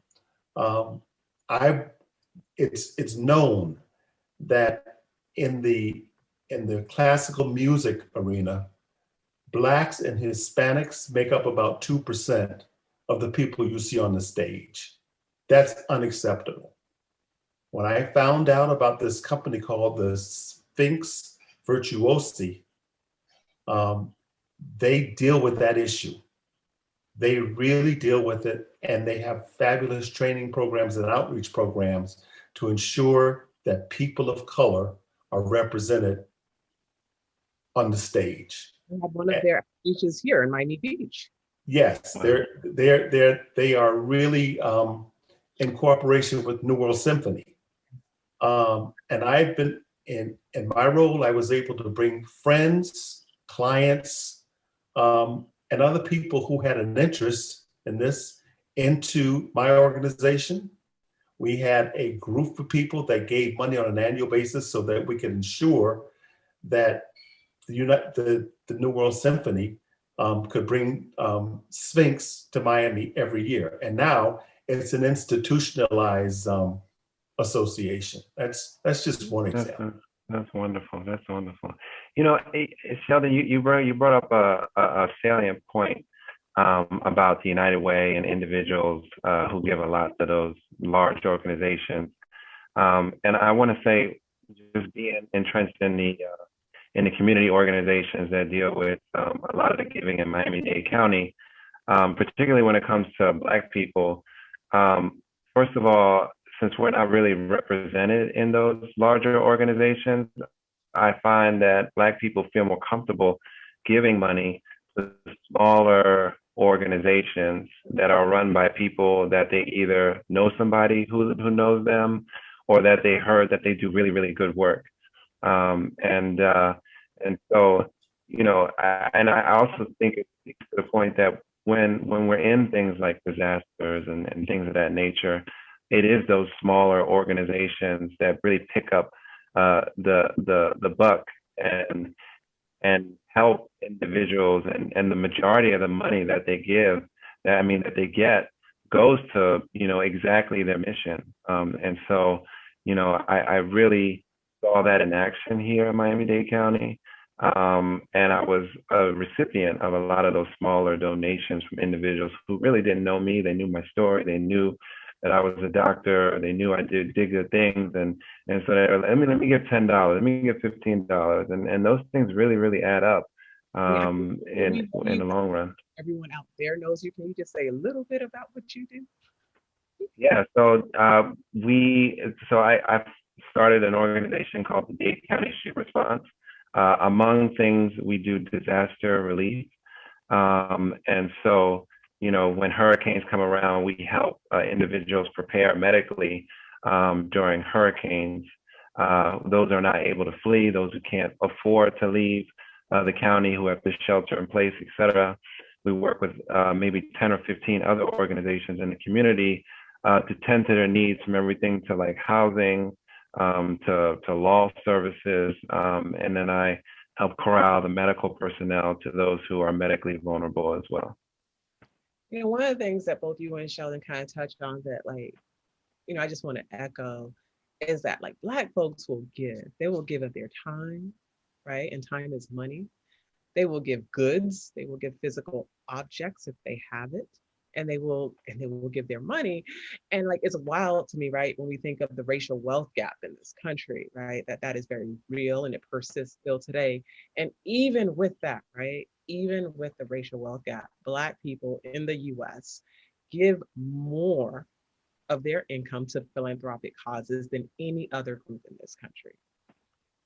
It's known that in the classical music arena, Blacks and Hispanics make up about 2% of the people you see on the stage. That's unacceptable. When I found out about this company called the Sphinx Virtuosi, they deal with that issue. They really deal with it, and they have fabulous training programs and outreach programs to ensure that people of color are represented on the stage. I have one of their outreaches here in Miami Beach. Yes, they are really in cooperation with New World Symphony. And I've been in my role, I was able to bring friends, clients, and other people who had an interest in this into my organization. We had a group of people that gave money on an annual basis so that we could ensure that the New World Symphony could bring Sphinx to Miami every year. And now it's an institutionalized association. That's just one example. That's wonderful. That's wonderful. You know, Sheldon, you brought up a salient point about the United Way and individuals who give a lot to those large organizations. And I want to say, just being entrenched in the community organizations that deal with a lot of the giving in Miami-Dade County, particularly when it comes to Black people. First of all, since we're not really represented in those larger organizations, I find that Black people feel more comfortable giving money to smaller organizations that are run by people that they either know somebody who knows them, or that they heard that they do really, really good work. And so, you know, I also think it speaks to the point that when we're in things like disasters and things of that nature, it is those smaller organizations that really pick up the buck and help individuals, and the majority of the money that they give, that they get, goes to, you know, exactly their mission. And so, you know, I really saw that in action here in Miami-Dade County. And I was a recipient of a lot of those smaller donations from individuals who really didn't know me. They knew my story. They knew that I was a doctor. They knew I did good things. And so they were like, let me give $10, let me give $15. And those things really, really add up in the long run. Everyone out there knows you. Can you just say a little bit about what you do? Yeah, so I started an organization called the Dade County Street Response. Among things, we do disaster relief. And so, you know, when hurricanes come around, we help individuals prepare medically during hurricanes. Those are not able to flee, those who can't afford to leave the county, who have to shelter in place, et cetera. We work with maybe 10 or 15 other organizations in the community to tend to their needs, from everything to like housing, to law services, and then I help corral the medical personnel to those who are medically vulnerable as well. You know, one of the things that both you and Sheldon kind of touched on that, like, you know, I just want to echo is that, like, Black folks will give. They will give of their time, right? And time is money. They will give goods. They will give physical objects if they have it. And they will give their money. And like, it's wild to me, right? When we think of the racial wealth gap in this country, right? That is very real and it persists still today. And even with that, right? Even with the racial wealth gap, Black people in the US give more of their income to philanthropic causes than any other group in this country.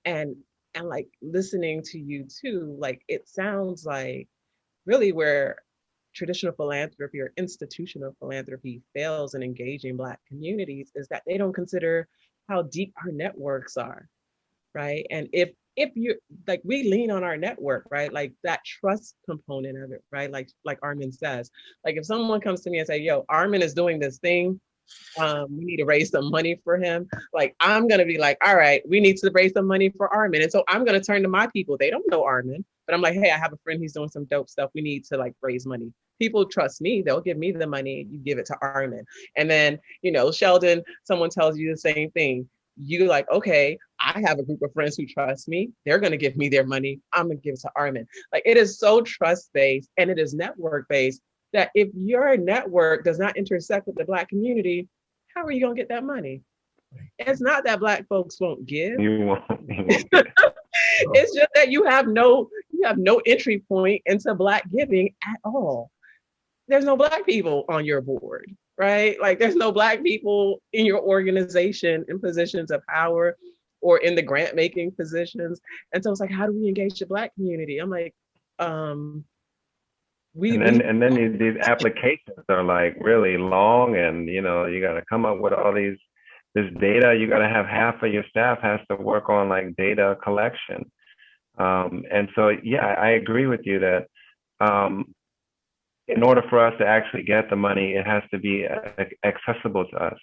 And like, listening to you too, like, it sounds like really where traditional philanthropy or institutional philanthropy fails in engaging Black communities is that they don't consider how deep our networks are, right? And if you, like, we lean on our network, right? Like that trust component of it, right? Like Armin says, like, if someone comes to me and say, yo, Armin is doing this thing, we need to raise some money for him. Like, I'm gonna be like, all right, we need to raise some money for Armin. And so I'm gonna turn to my people. They don't know Armin, but I'm like, hey, I have a friend, he's doing some dope stuff. We need to like raise money. People trust me, they'll give me the money, you give it to Armin. And then, you know, Sheldon, someone tells you the same thing. You like, okay, I have a group of friends who trust me. They're gonna give me their money. I'm gonna give it to Armin. Like, it is so trust-based and it is network-based that if your network does not intersect with the Black community, how are you gonna get that money? It's not that Black folks won't give. You won't. It's just that you have no entry point into Black giving at all. There's no Black people on your board, right? Like, there's no Black people in your organization in positions of power or in the grant making positions. And so it's like, how do we engage the Black community? I'm like, and then these applications are like really long, and you know, you got to come up with all this data. You got to have half of your staff has to work on like data collection. And so, yeah, I agree with you that in order for us to actually get the money, it has to be accessible to us.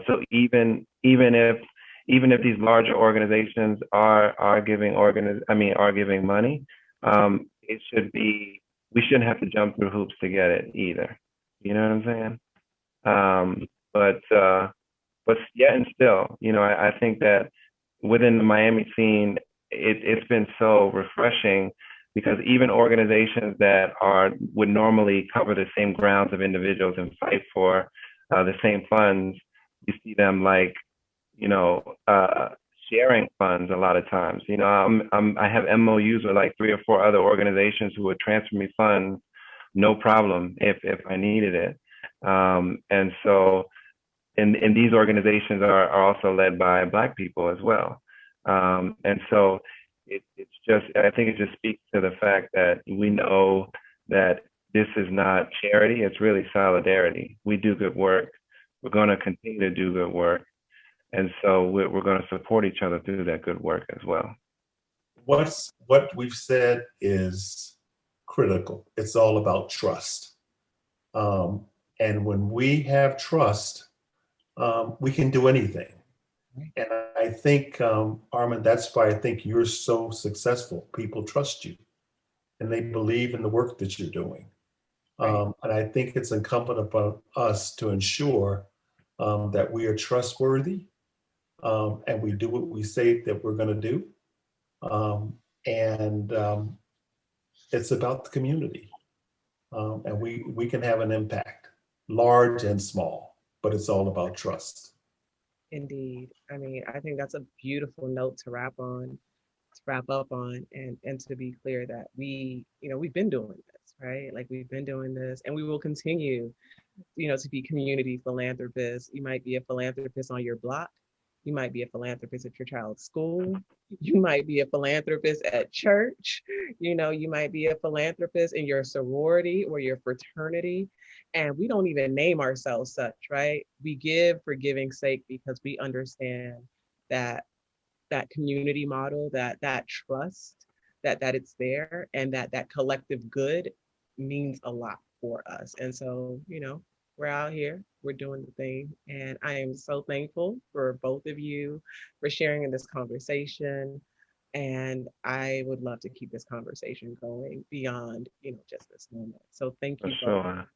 So even if these larger organizations are giving money, it should be. We shouldn't have to jump through hoops to get it either. You know what I'm saying? but yet and still, I think that within the Miami scene, it's been so refreshing because even organizations that would normally cover the same grounds of individuals and fight for the same funds, you see them like, sharing funds a lot of times. I have MOUs with like 3 or 4 other organizations who would transfer me funds, no problem if I needed it. And so, and these organizations are also led by Black people as well. And so it's just, I think it just speaks to the fact that we know that this is not charity, it's really solidarity. We do good work. We're going to continue to do good work. And so we're going to support each other through that good work as well. What we've said is critical. It's all about trust. And when we have trust, we can do anything. And I think, Armin, that's why I think you're so successful. People trust you and they believe in the work that you're doing. And I think it's incumbent upon us to ensure that we are trustworthy and we do what we say that we're going to do. And it's about the community. And we can have an impact, large and small, but it's all about trust. Indeed. I mean, I think that's a beautiful note to wrap up on, and to be clear that we've been doing this, right? Like we've been doing this and we will continue, to be community philanthropists. You might be a philanthropist on your block. You might be a philanthropist at your child's school. You might be a philanthropist at church. You might be a philanthropist in your sorority or your fraternity. And we don't even name ourselves such, right? We give for giving's sake because we understand that community model, that trust, that it's there, and that collective good means a lot for us. And so, we're out here, we're doing the thing. And I am so thankful for both of you for sharing in this conversation. And I would love to keep this conversation going beyond, just this moment. So thank you. For sure.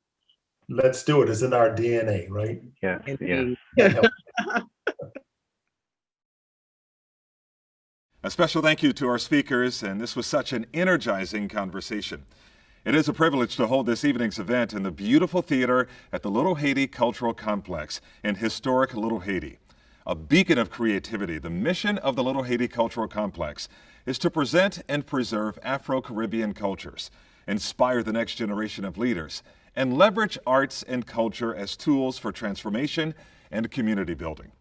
Let's do it. It's in our DNA, right? Yes, Indeed. yes. A special thank you to our speakers, and this was such an energizing conversation. It is a privilege to hold this evening's event in the beautiful theater at the Little Haiti Cultural Complex in historic Little Haiti. A beacon of creativity, the mission of the Little Haiti Cultural Complex is to present and preserve Afro-Caribbean cultures, inspire the next generation of leaders, and leverage arts and culture as tools for transformation and community building.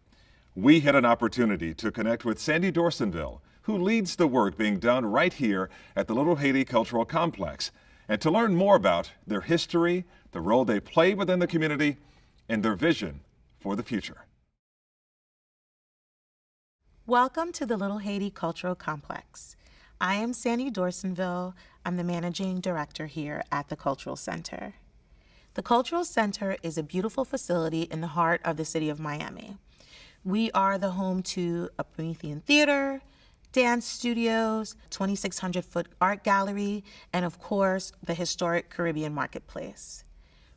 We had an opportunity to connect with Sandy Dorsonville, who leads the work being done right here at the Little Haiti Cultural Complex, and to learn more about their history, the role they play within the community, and their vision for the future. Welcome to the Little Haiti Cultural Complex. I am Sandy Dorsonville. I'm the managing director here at the Cultural Center. The Cultural Center is a beautiful facility in the heart of the city of Miami. We are the home to a Promethean theater, dance studios, 2,600-foot art gallery, and of course, the historic Caribbean Marketplace.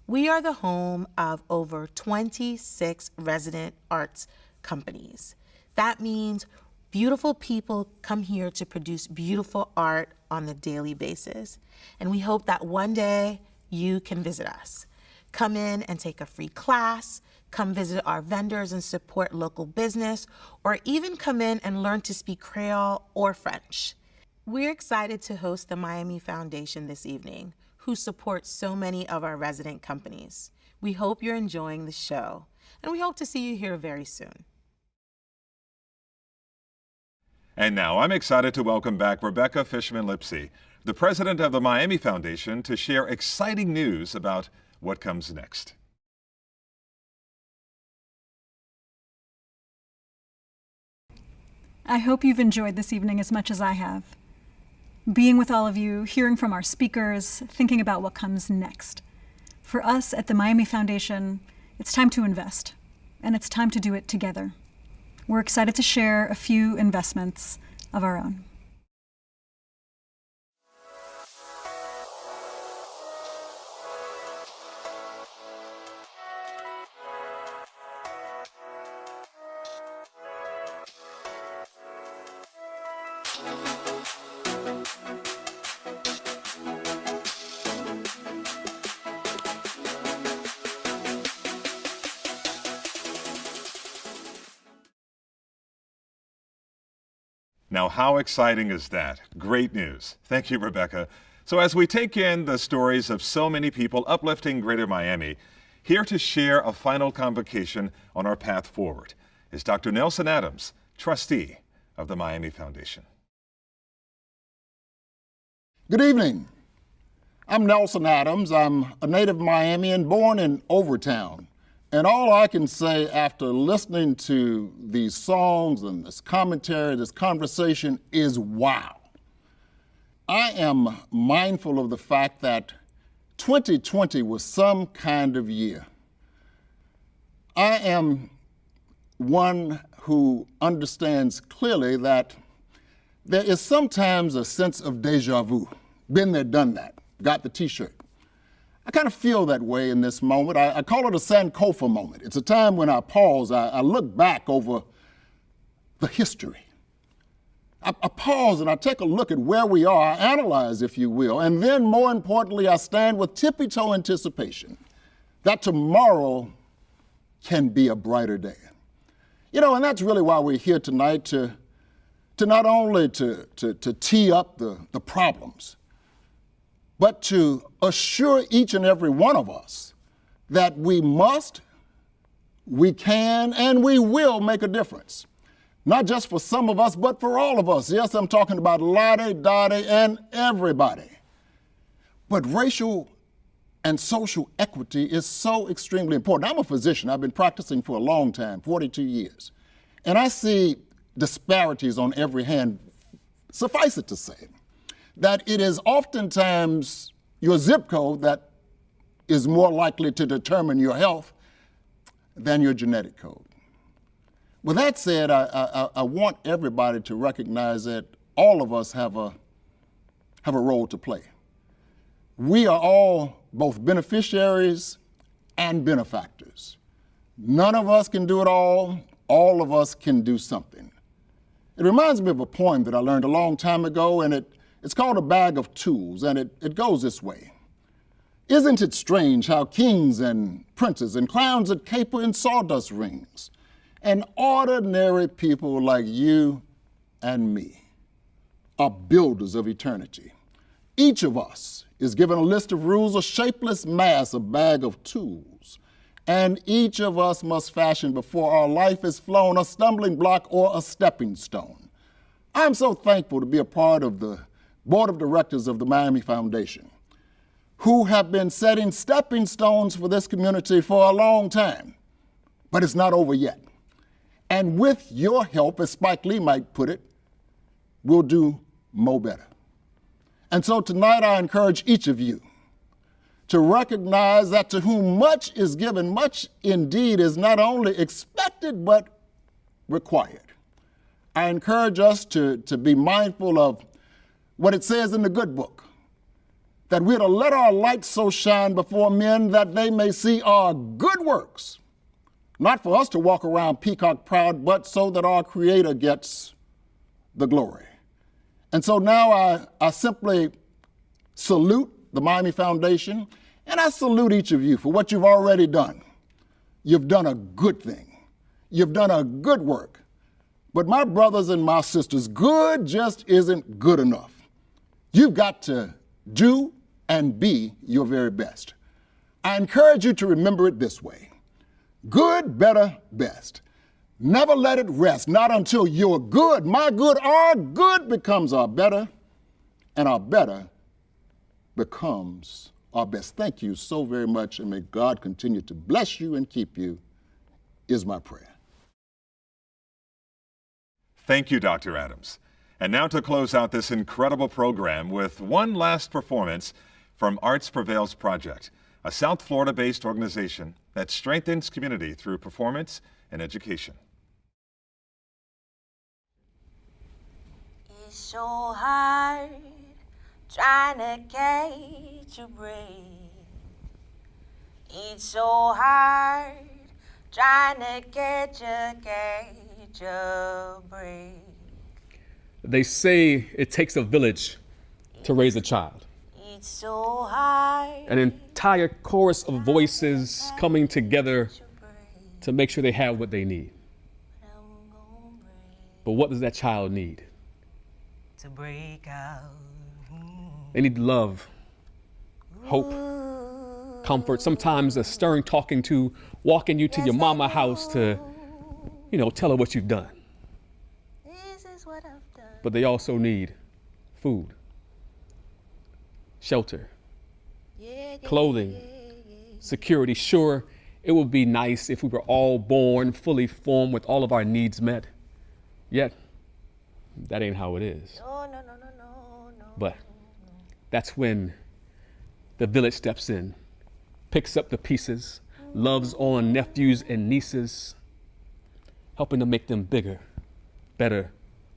We are the home of over 26 resident arts companies. That means beautiful people come here to produce beautiful art on a daily basis. And we hope that one day you can visit us. Come in and take a free class, come visit our vendors and support local business, or even come in and learn to speak Creole or French. We're excited to host the Miami Foundation this evening, who supports so many of our resident companies. We hope you're enjoying the show, and we hope to see you here very soon. And now I'm excited to welcome back Rebecca Fishman-Lipsey, the president of the Miami Foundation, to share exciting news about what comes next. I hope you've enjoyed this evening as much as I have. Being with all of you, hearing from our speakers, thinking about what comes next. For us at the Miami Foundation, it's time to invest, and it's time to do it together. We're excited to share a few investments of our own. Now, how exciting is that? Great news. Thank you, Rebecca. So as we take in the stories of so many people uplifting Greater Miami, here to share a final convocation on our path forward is Dr. Nelson Adams, trustee of the Miami Foundation. Good evening. I'm Nelson Adams. I'm a native Miamian born in Overtown. And all I can say after listening to these songs and this commentary, this conversation is wow. I am mindful of the fact that 2020 was some kind of year. I am one who understands clearly that there is sometimes a sense of deja vu. Been there, done that, got the t-shirt. I kind of feel that way in this moment. I call it a Sankofa moment. It's a time when I pause, I look back over the history. I pause and I take a look at where we are, I analyze, if you will, and then more importantly, I stand with tippy-toe anticipation that tomorrow can be a brighter day. You know, and that's really why we're here tonight, to not only to tee up the problems, but to assure each and every one of us that we must, we can, and we will make a difference. Not just for some of us, but for all of us. Yes, I'm talking about Lottie, Dottie, and everybody. But racial and social equity is so extremely important. I'm a physician. I've been practicing for a long time, 42 years. And I see disparities on every hand. Suffice it to say that it is oftentimes your zip code that is more likely to determine your health than your genetic code. With that said, I want everybody to recognize that all of us have a role to play. We are all both beneficiaries and benefactors. None of us can do it all of us can do something. It reminds me of a poem that I learned a long time ago, and it's called A Bag of Tools, and it goes this way. Isn't it strange how kings and princes and clowns that caper in sawdust rings and ordinary people like you and me are builders of eternity? Each of us is given a list of rules, a shapeless mass, a bag of tools, and each of us must fashion before our life is flown a stumbling block or a stepping stone. I'm so thankful to be a part of the board of directors of the Miami Foundation, who have been setting stepping stones for this community for a long time, but it's not over yet. And with your help, as Spike Lee might put it, we'll do more better. And so tonight I encourage each of you to recognize that to whom much is given, much indeed is not only expected, but required. I encourage us to be mindful of what it says in the good book, that we're to let our light so shine before men that they may see our good works, not for us to walk around peacock proud, but so that our Creator gets the glory. And so now I simply salute the Miami Foundation, and I salute each of you for what you've already done. You've done a good thing. You've done a good work. But my brothers and my sisters, good just isn't good enough. You've got to do and be your very best. I encourage you to remember it this way. Good, better, best. Never let it rest, not until your good, my good, our good becomes our better, and our better becomes our best. Thank you so very much, and may God continue to bless you and keep you, is my prayer. Thank you, Dr. Adams. And now to close out this incredible program with one last performance from Arts Prevails Project, a South Florida-based organization that strengthens community through performance and education. It's so hard trying to catch a breath. It's so hard trying to catch a break. They say it takes a village to raise a child. It's so high. An entire chorus of voices coming together to make sure they have what they need. But what does that child need? To break out. They need love, hope, comfort, sometimes a stern talking to, walking you to your mama house to, tell her what you've done. This is what I've done. But they also need food, shelter, clothing, security. Sure, it would be nice if we were all born fully formed with all of our needs met. Yet, that ain't how it is. No. But that's when the village steps in, picks up the pieces, loves on nephews and nieces, helping to make them bigger, better,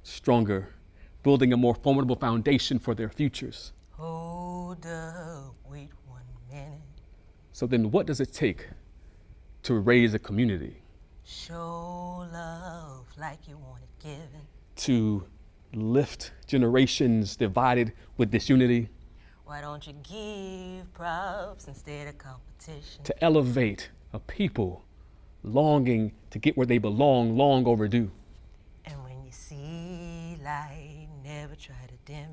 stronger, building a more formidable foundation for their futures. Hold up, wait 1 minute. So then what does it take to raise a community? Show love like you want it given. To lift generations divided with disunity. Why don't you give props instead of competition? To elevate a people longing to get where they belong, long overdue. And when you see light, never try to dim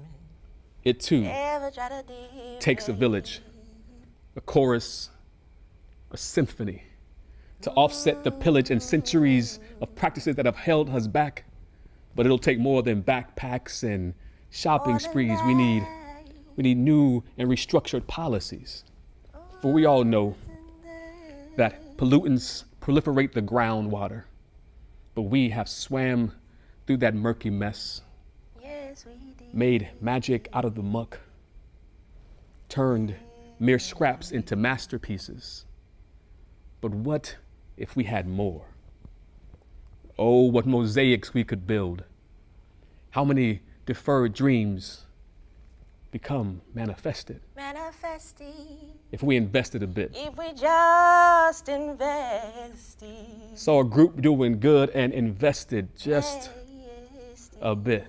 it. It too Never try to dim takes a it. village, a chorus, a symphony to offset the pillage and centuries of practices that have held us back. But it'll take more than backpacks and shopping sprees. We need new and restructured policies. For we all know that pollutants proliferate the groundwater, but we have swam through that murky mess, Yes, we did. made magic out of the muck, turned mere scraps into masterpieces. But what if we had more? Oh, what mosaics we could build. How many deferred dreams become manifested Manifesting. if we invested a bit. If we just invested. Saw a group doing good and invested just a bit.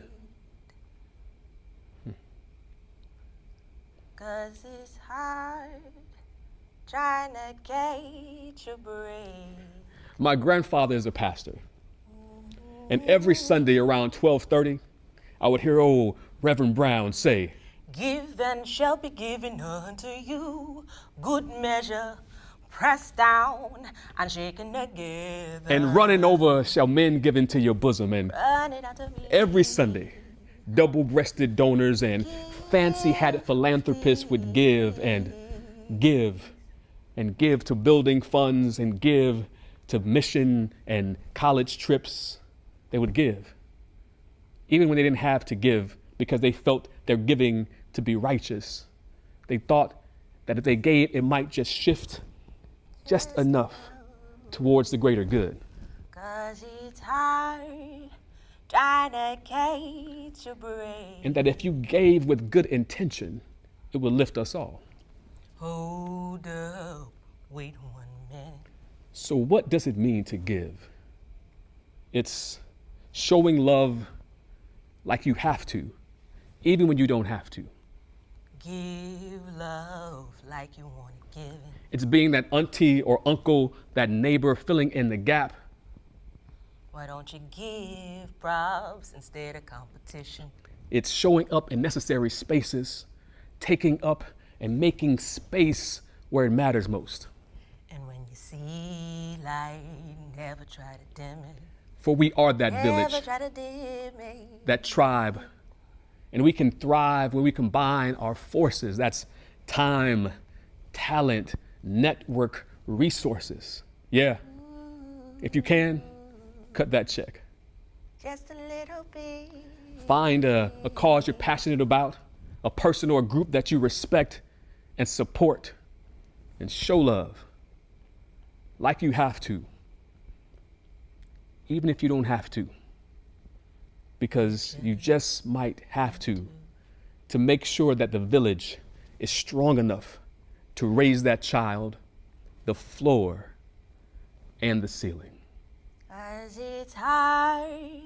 'Cause it's hard trying to catch a break. My grandfather is a pastor. And every Sunday around 12:30, I would hear old Reverend Brown say, Give and shall be given unto you. Good measure, pressed down and shaken together. and running over shall men give into your bosom. And Run it out of me. every Sunday, double-breasted donors and fancy-hatted philanthropists would give and give and give to building funds and give to mission and college trips. They would give, even when they didn't have to give, because they felt their giving to be righteous. They thought that if they gave, it might just shift just enough towards the greater good. 'Cause it's hard trying to catch a break. And that if you gave with good intention, it would lift us all. Hold up, wait 1 minute. So what does it mean to give? It's showing love like you have to, even when you don't have to. Give love like you want it given. It's being that auntie or uncle, that neighbor filling in the gap. Why don't you give props instead of competition? It's showing up in necessary spaces, taking up and making space where it matters most. And when you see light, never try to dim it. For we are that Never village, try to dim it. that tribe, and we can thrive when we combine our forces. That's time, talent, network, resources. Yeah, if you can, cut that check. Just a little bit. Find a cause you're passionate about, a person or a group that you respect and support, and show love like you have to, even if you don't have to, because you just might have to make sure that the village is strong enough to raise that child, the floor, and the ceiling. 'Cause it's hard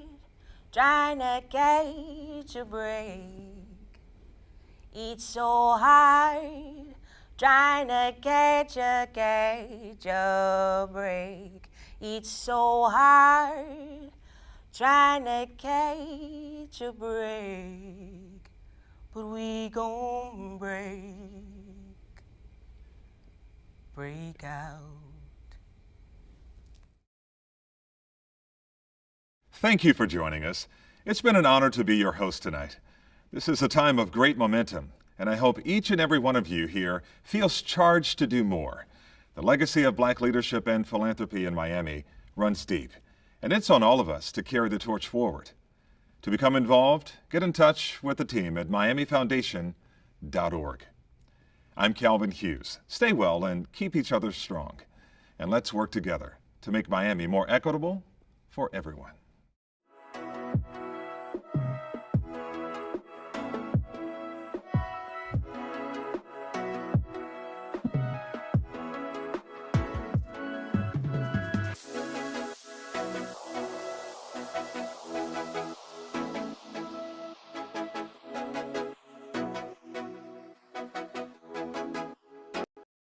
trying to catch a break. It's so hard trying to catch a break. It's so hard trying to catch a break, but we gon' break out. Thank you for joining us. It's been an honor to be your host tonight. This is a time of great momentum, and I hope each and every one of you here feels charged to do more. The legacy of Black leadership and philanthropy in Miami runs deep, and it's on all of us to carry the torch forward. To become involved, get in touch with the team at miamifoundation.org. I'm Calvin Hughes. Stay well and keep each other strong. And let's work together to make Miami more equitable for everyone.